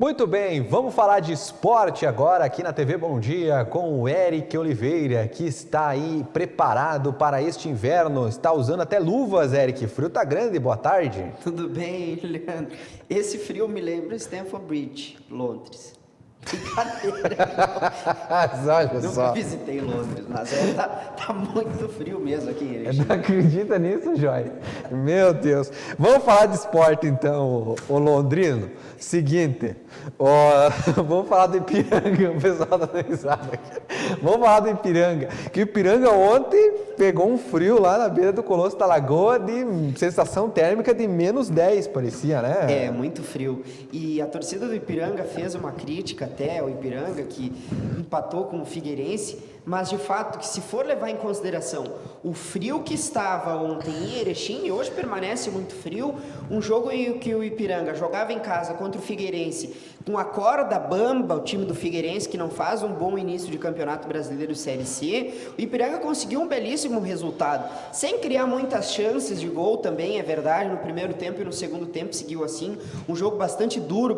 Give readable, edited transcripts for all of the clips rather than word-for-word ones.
Muito bem, vamos falar de esporte agora aqui na TV Bom Dia com o Eric Oliveira, que está aí preparado para este inverno. Está usando até luvas, Eric. Frio tá grande, boa tarde. Tudo bem, Leandro? Esse frio me lembra Stamford Bridge, Londres. Brincadeira. Olha Nunca só. visitei Londres, mas tá muito frio mesmo aqui em Erechim. Não acredita nisso, Joy? Meu Deus. Vamos falar de esporte então, o londrino. Seguinte, vamos falar do Ipiranga, o pessoal tá dando risada aqui. Vamos falar do Ipiranga, que o Ipiranga ontem pegou um frio lá na beira do Colosso da Lagoa de sensação térmica de -10, parecia, né? É, muito frio. E a torcida do Ipiranga fez uma crítica até ao Ipiranga, que empatou com o Figueirense, mas de fato, que se for levar em consideração o frio que estava ontem em Erechim, e hoje permanece muito frio, um jogo em que o Ipiranga jogava em casa contra o Figueirense, com a corda bamba, o time do Figueirense, que não faz um bom início de Campeonato Brasileiro Série C, o Ipiranga conseguiu um belíssimo resultado, sem criar muitas chances de gol também, é verdade, no primeiro tempo e no segundo tempo seguiu assim, um jogo bastante duro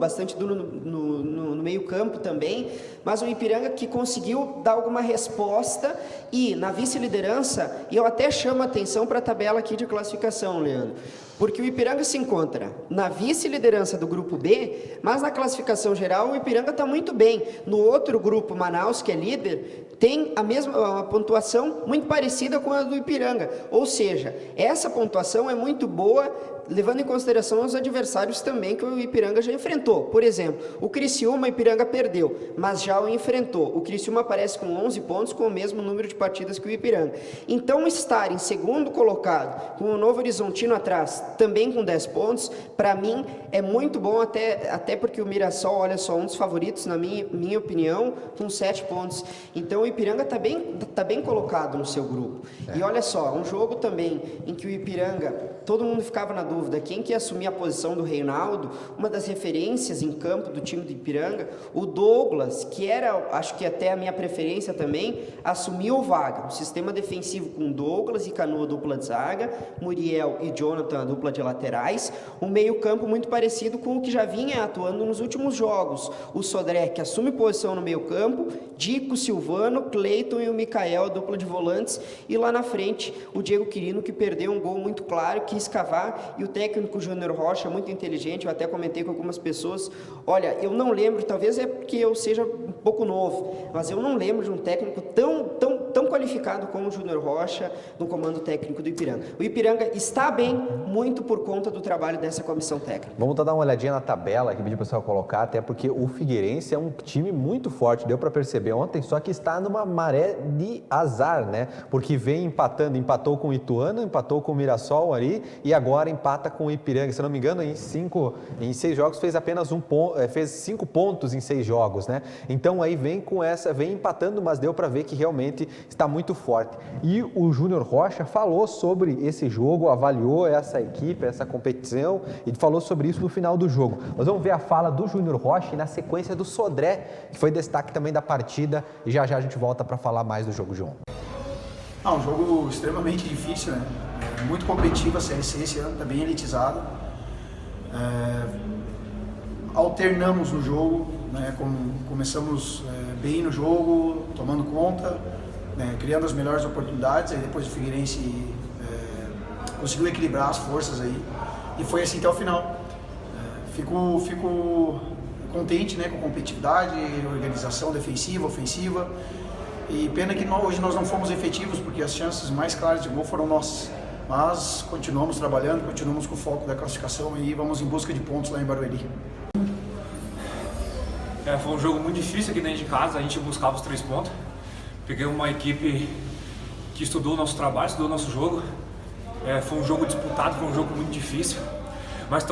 no meio campo também, mas o Ipiranga que conseguiu dar alguma resposta e na vice-liderança, e eu até chamo a atenção para a tabela aqui de classificação, Leandro, porque o Ipiranga se encontra na vice-liderança do grupo B, mas na classificação geral o Ipiranga está muito bem. No outro grupo, Manaus, que é líder, tem uma pontuação muito parecida com a do Ipiranga, ou seja, essa pontuação é muito boa, levando em consideração os adversários também que o Ipiranga já enfrentou. Por exemplo, o Criciúma, o Ipiranga perdeu, mas já o enfrentou. O Criciúma aparece com 11 pontos, com o mesmo número de partidas que o Ipiranga. Então, estar em segundo colocado, com o Novo Horizontino atrás, também com 10 pontos, para mim é muito bom, até porque o Mirassol, olha só, um dos favoritos, na minha opinião, com 7 pontos. Então, o Ipiranga tá bem colocado no seu grupo. E olha só, um jogo também em que o Ipiranga, todo mundo ficava na dúvida, quem que ia assumir a posição do Reinaldo, uma das referências em campo do time do Ipiranga, o Douglas, que era, acho que até a minha preferência também, assumiu o vaga, um sistema defensivo com Douglas e Canoa, dupla de zaga, Muriel e Jonathan, dupla de laterais, um meio campo muito parecido com o que já vinha atuando nos últimos jogos, o Sodré, que assume posição no meio campo, Dico, Silvano, Cleiton e o Mikael, dupla de volantes, e lá na frente, o Diego Quirino, que perdeu um gol muito claro, quis cavar, e o técnico Júnior Rocha, muito inteligente, eu até comentei com algumas pessoas, olha, eu não lembro, talvez é porque eu seja um pouco novo, mas eu não lembro de um técnico tão qualificado como o Júnior Rocha no comando técnico do Ipiranga. O Ipiranga está bem, muito por conta do trabalho dessa comissão técnica. Vamos dar uma olhadinha na tabela que pedi para o pessoal colocar, até porque o Figueirense é um time muito forte, deu para perceber ontem, só que está numa maré de azar, né? Porque vem empatando, empatou com o Ituano, empatou com o Mirassol ali e agora empata com o Ipiranga. Se não me engano, em 6 jogos fez apenas fez 5 pontos em 6 jogos, né? Então aí vem empatando, mas deu para ver que realmente está muito forte. E o Júnior Rocha falou sobre esse jogo, avaliou essa equipe, essa competição e falou sobre isso no final do jogo. Nós vamos ver a fala do Júnior Rocha e na sequência do Sodré, que foi destaque também da partida, e já a gente volta para falar mais do jogo de ontem. Um jogo extremamente difícil, né? Muito competitivo a Série C esse ano, está bem elitizado. Alternamos no jogo, né? Começamos bem no jogo, tomando conta, né? Criando as melhores oportunidades, aí depois o Figueirense conseguiu equilibrar as forças aí, e foi assim até o final. Fico contente, né, com a competitividade, organização defensiva, ofensiva, e pena que hoje nós não fomos efetivos, porque as chances mais claras de gol foram nossas, mas continuamos trabalhando, continuamos com o foco da classificação e vamos em busca de pontos lá em Barueri. Foi um jogo muito difícil aqui dentro de casa, a gente buscava os 3 pontos. Peguei uma equipe que estudou o nosso trabalho, estudou o nosso jogo. Foi um jogo disputado, foi um jogo muito difícil. Mas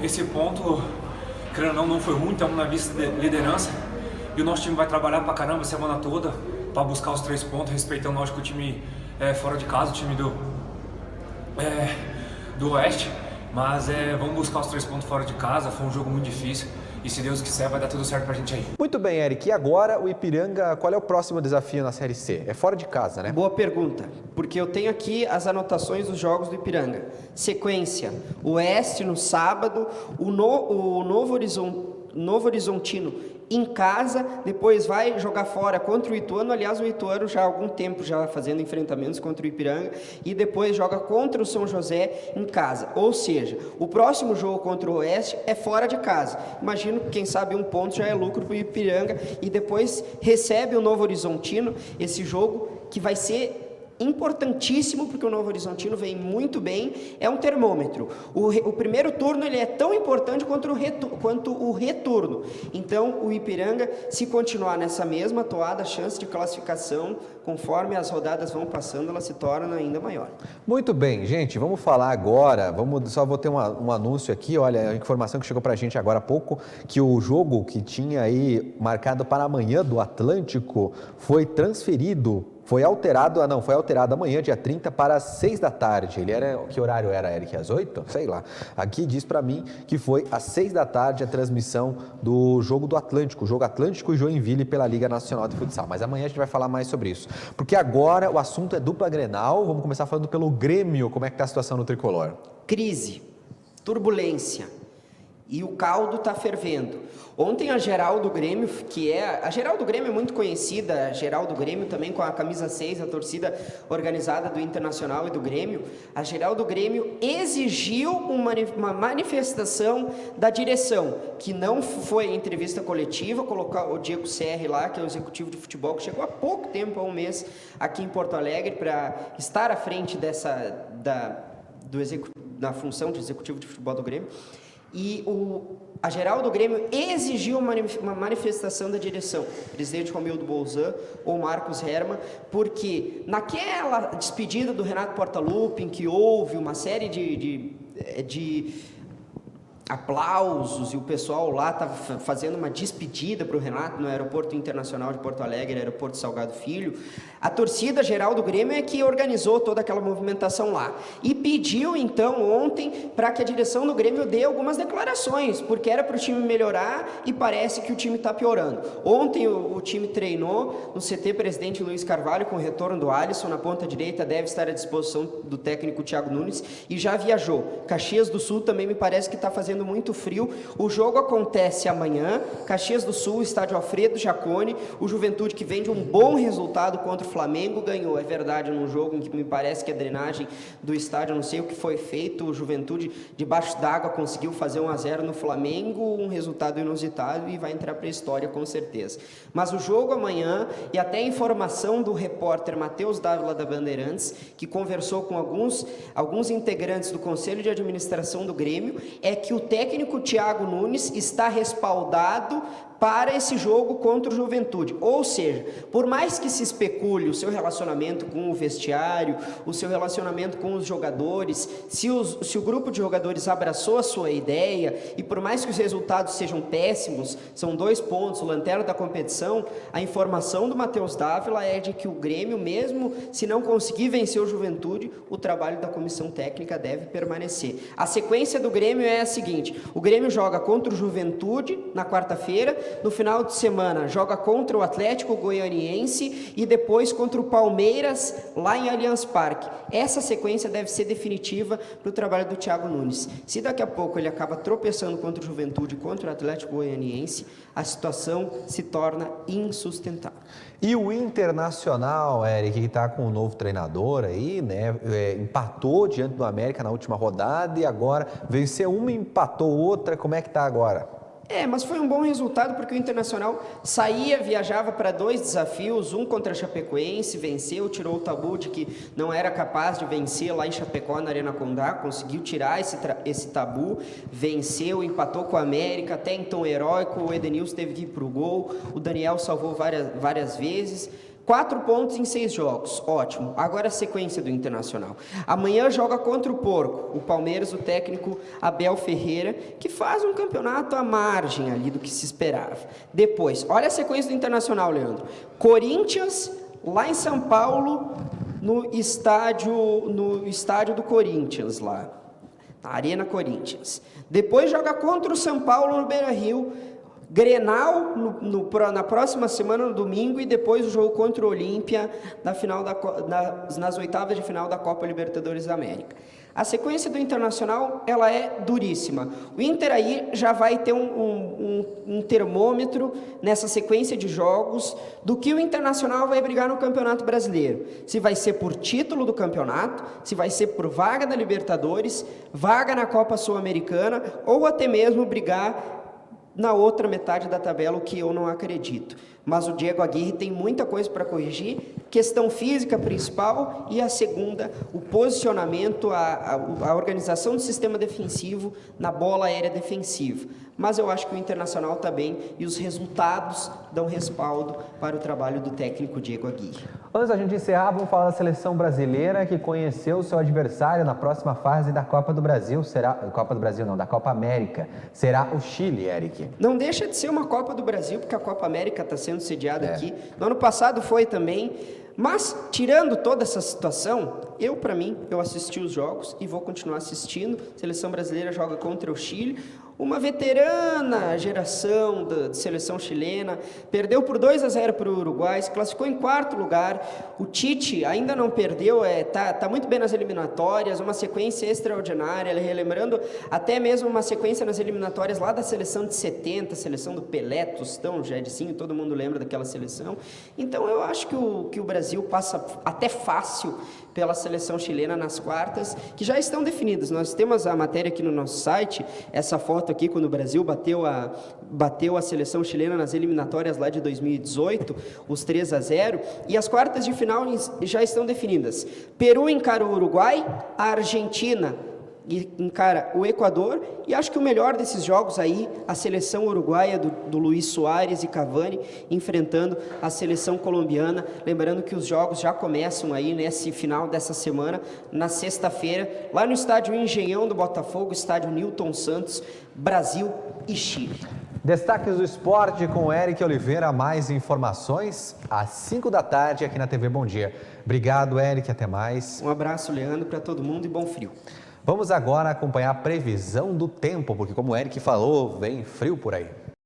esse ponto, querendo ou não foi ruim, estamos na vice-liderança. E o nosso time vai trabalhar pra caramba a semana toda para buscar os 3 pontos, respeitando, lógico, o time fora de casa, o time do Oeste. Mas vamos buscar os 3 pontos fora de casa, foi um jogo muito difícil. E se Deus quiser, vai dar tudo certo pra gente aí. Muito bem, Eric. E agora o Ipiranga, qual é o próximo desafio na Série C? É fora de casa, né? Boa pergunta, porque eu tenho aqui as anotações dos jogos do Ipiranga. Sequência, Oeste no sábado, o Novo Horizonte Novo Horizontino em casa, depois vai jogar fora contra o Ituano. Aliás, o Ituano já há algum tempo já fazendo enfrentamentos contra o Ipiranga, e depois joga contra o São José em casa. Ou seja, o próximo jogo contra o Oeste é fora de casa. Imagino que, quem sabe, 1 ponto já é lucro para o Ipiranga, e depois recebe o Novo Horizontino, esse jogo que vai ser importantíssimo, porque o Novo Horizontino vem muito bem, é um termômetro. O primeiro turno ele é tão importante quanto o retorno. Então, o Ipiranga, se continuar nessa mesma toada, a chance de classificação, conforme as rodadas vão passando, ela se torna ainda maior. Muito bem, gente, vamos falar agora, só vou ter um anúncio aqui, olha, a informação que chegou pra gente agora há pouco, que o jogo que tinha aí marcado para amanhã do Atlântico foi transferido. Foi alterado amanhã, dia 30, para as 6 da tarde. Que horário era, Eric? Às 8? Sei lá. Aqui diz para mim que foi às 6 da tarde a transmissão do jogo do Atlântico, jogo Atlântico e Joinville pela Liga Nacional de Futsal. Mas amanhã a gente vai falar mais sobre isso. Porque agora o assunto é dupla Grenal. Vamos começar falando pelo Grêmio. Como é que está a situação no Tricolor? Crise, turbulência. E o caldo está fervendo. Ontem a geral do Grêmio, a geral do Grêmio é muito conhecida, a geral do Grêmio também com a camisa 6, a torcida organizada do Internacional e do Grêmio, a geral do Grêmio exigiu uma manifestação da direção, que não foi entrevista coletiva, colocar o Diego Serri lá, que é o executivo de futebol, que chegou há pouco tempo, há um mês, aqui em Porto Alegre, para estar à frente da função de executivo de futebol do Grêmio. E a geral do Grêmio exigiu uma manifestação da direção, presidente Romildo Bolzan ou Marcos Herman, porque naquela despedida do Renato Portaluppi, em que houve uma série de aplausos e o pessoal lá estava fazendo uma despedida para o Renato no Aeroporto Internacional de Porto Alegre, Aeroporto Salgado Filho, a torcida geral do Grêmio é que organizou toda aquela movimentação lá e pediu então ontem para que a direção do Grêmio dê algumas declarações, porque era para o time melhorar e parece que o time está piorando. Ontem o time treinou no CT Presidente Luiz Carvalho com o retorno do Alisson na ponta direita, deve estar à disposição do técnico Thiago Nunes e já viajou. Caxias do Sul também me parece que está fazendo muito frio. O jogo acontece amanhã, Caxias do Sul, estádio Alfredo Jaconi, o Juventude que vem de um bom resultado contra o Flamengo, ganhou, é verdade, num jogo em que me parece que a drenagem do estádio, não sei o que foi feito, o Juventude debaixo d'água conseguiu fazer 1-0 no Flamengo, um resultado inusitado e vai entrar para a história com certeza. Mas o jogo amanhã, e até a informação do repórter Matheus Dávila da Bandeirantes, que conversou com alguns integrantes do Conselho de Administração do Grêmio, é que o técnico Thiago Nunes está respaldado para esse jogo contra o Juventude. Ou seja, por mais que se especule o seu relacionamento com o vestiário, o seu relacionamento com os jogadores, se o grupo de jogadores abraçou a sua ideia, e por mais que os resultados sejam péssimos, são 2 pontos, lanterna da competição, a informação do Matheus Dávila é de que o Grêmio, mesmo se não conseguir vencer o Juventude, o trabalho da comissão técnica deve permanecer. A sequência do Grêmio é a seguinte: o Grêmio joga contra o Juventude na quarta-feira, no final de semana joga contra o Atlético Goianiense e depois contra o Palmeiras lá em Allianz Parque. Essa sequência deve ser definitiva para o trabalho do Thiago Nunes. Se daqui a pouco ele acaba tropeçando contra o Juventude e contra o Atlético Goianiense, a situação se torna insustentável. E o Internacional, Eric, que está com um novo treinador aí, né? Empatou diante do América na última rodada e agora venceu uma e empatou outra. Como é que está agora? Mas foi um bom resultado porque o Internacional viajava para 2 desafios, um contra a Chapecoense, venceu, tirou o tabu de que não era capaz de vencer lá em Chapecó, na Arena Condá, conseguiu tirar esse tabu, venceu, empatou com a América, até então heróico, o Edenilson teve que ir para o gol, o Daniel salvou várias vezes. 4 pontos em 6 jogos, ótimo. Agora a sequência do Internacional. Amanhã joga contra o Porco, o Palmeiras, o técnico Abel Ferreira, que faz um campeonato à margem ali do que se esperava. Depois, olha a sequência do Internacional, Leandro. Corinthians, lá em São Paulo, no estádio do Corinthians, lá, na Arena Corinthians. Depois joga contra o São Paulo no Beira-Rio, Grenal na próxima semana, no domingo, e depois o jogo contra o Olímpia nas oitavas de final da Copa Libertadores da América. A sequência do Internacional, ela é duríssima. O Inter aí já vai ter um termômetro nessa sequência de jogos do que o Internacional vai brigar no Campeonato Brasileiro. Se vai ser por título do campeonato, se vai ser por vaga da Libertadores, vaga na Copa Sul-Americana ou até mesmo brigar na outra metade da tabela, o que eu não acredito. Mas o Diego Aguirre tem muita coisa para corrigir, questão física principal e a segunda, o posicionamento, a organização do sistema defensivo na bola aérea defensiva. Mas eu acho que o Internacional está bem e os resultados dão respaldo para o trabalho do técnico Diego Aguirre. Antes da gente encerrar, vamos falar da seleção brasileira que conheceu o seu adversário na próxima fase da Copa do Brasil. Copa do Brasil não, da Copa América. Será o Chile, Eric. Não deixa de ser uma Copa do Brasil, porque a Copa América está sendo sediada aqui. No ano passado foi também. Mas, tirando toda essa situação, eu assisti os jogos e vou continuar assistindo. A seleção brasileira joga contra o Chile, uma veterana geração da seleção chilena, perdeu por 2-0 para o Uruguai, se classificou em 4º lugar. O Tite ainda não perdeu, tá muito bem nas eliminatórias, uma sequência extraordinária, relembrando até mesmo uma sequência nas eliminatórias lá da seleção de 70, seleção do Pelé, Tostão, Jairzinho, todo mundo lembra daquela seleção. Então eu acho que o Brasil passa até fácil pela seleção chilena nas quartas, que já estão definidas. Nós temos a matéria aqui no nosso site, essa foto aqui, quando o Brasil bateu a seleção chilena nas eliminatórias lá de 2018, os 3-0, e as quartas de final já estão definidas. Peru encara o Uruguai, a Argentina encara o Equador, e acho que o melhor desses jogos aí, a seleção uruguaia do Luis Suárez e Cavani enfrentando a seleção colombiana, lembrando que os jogos já começam aí nesse final dessa semana, na sexta-feira, lá no estádio Engenhão do Botafogo, estádio Newton Santos, Brasil e Chile. Destaques do esporte com o Eric Oliveira, mais informações às 5 da tarde aqui na TV Bom Dia. Obrigado, Eric, até mais. Um abraço, Leandro, para todo mundo e bom frio. Vamos agora acompanhar a previsão do tempo, porque como o Eric falou, vem frio por aí.